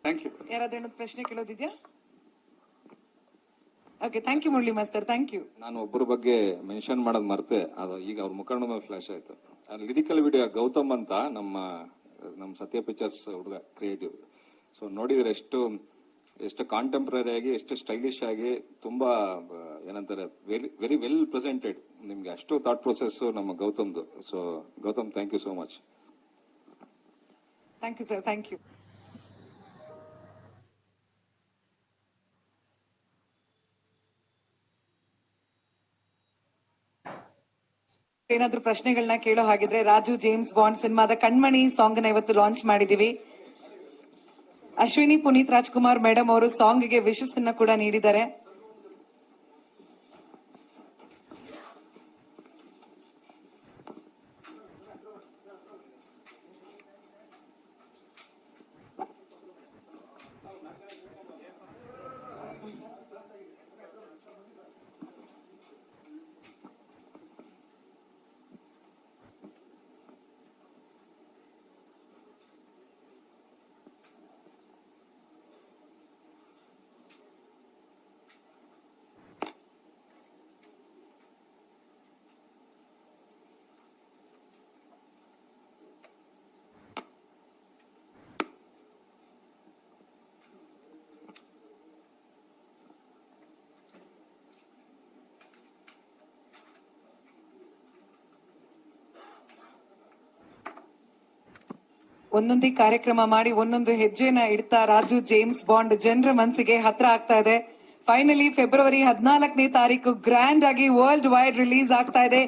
Thank you. ಯಾರಾದ್ರೂ ಪ್ರಶ್ನೆ ಕೇಳೋದಿದ್ಯಾ? ಓಕೆ, ಥ್ಯಾಂಕ್ ಯು ಮುರಳಿ ಮಾಸ್ತರ್, ಥ್ಯಾಂಕ್ ಯು. ನಾನು ಒಬ್ಬರ ಬಗ್ಗೆ ಮೆನ್ಷನ್ ಮಾಡೋದು ಮರ್ತೆ, ಅದು ಈಗ ಅವ್ರ ಮುಖಂಡ ಮೇಲೆ ಫ್ಲಾಶ್ ಆಯ್ತು. ಲಿರಿಕಲ್ ವಿಡಿಯೋ ಗೌತಮ್ ಅಂತ ನಮ್ಮ ಸತ್ಯ ಪಿಕ್ಚರ್ಸ್ ಹುಡುಗ ಕ್ರಿಯೇಟಿವ್. ಸೊ ನೋಡಿದ್ರೆ ಎಷ್ಟು ಕಾಂಟೆಂಪ್ರರಿ ಆಗಿ, ಎಷ್ಟು ಸ್ಟೈಲಿಶ್ ಆಗಿ, ತುಂಬಾ ಏನಂತಾರೆ ವೆರಿ ವೆಲ್ ಪ್ರೆಸೆಂಟೆಡ್. ನಿಮ್ಗೆ ಅಷ್ಟು ಥಾಟ್ ಪ್ರೊಸೆಸ್ ನಮ್ಮ ಗೌತಮ್ದು. So Gautam, thank you so much. Thank you sir, thank you. ಏನಾದ್ರೂ ಪ್ರಶ್ನೆಗಳನ್ನ ಕೇಳೋ ಹಾಗಿದ್ರೆ, ರಾಜು ಜೇಮ್ಸ್ ಬಾಂಡ್ ಸಿನಿಮಾದ ಕಣ್ಮಣಿ ಸಾಂಗ್ ನ ಇವತ್ತು ಲಾಂಚ್ ಮಾಡಿದೀವಿ. ಅಶ್ವಿನಿ ಪುನೀತ್ ರಾಜ್ಕುಮಾರ್ ಮೇಡಮ್ ಅವರು ಸಾಂಗ್ ಗೆ ವಿಶಸ್ ಅನ್ನ ಕೂಡ ನೀಡಿದ್ದಾರೆ. ಒಂದೊಂದೇ ಕಾರ್ಯಕ್ರಮ ಮಾಡಿ ಒಂದೊಂದು ಹೆಜ್ಜೆನ ಇಡ್ತಾ ರಾಜು ಜೇಮ್ಸ್ ಬಾಂಡ್ ಜನರ ಮನಸ್ಸಿಗೆ ಹತ್ರ ಆಗ್ತಾ ಇದೆ. ಫೈನಲಿ ಫೆಬ್ರವರಿ 14ನೇ ತಾರೀಕು ಗ್ರ್ಯಾಂಡ್ ಆಗಿ ವರ್ಲ್ಡ್ ವೈಡ್ ರಿಲೀಸ್ ಆಗ್ತಾ ಇದೆ.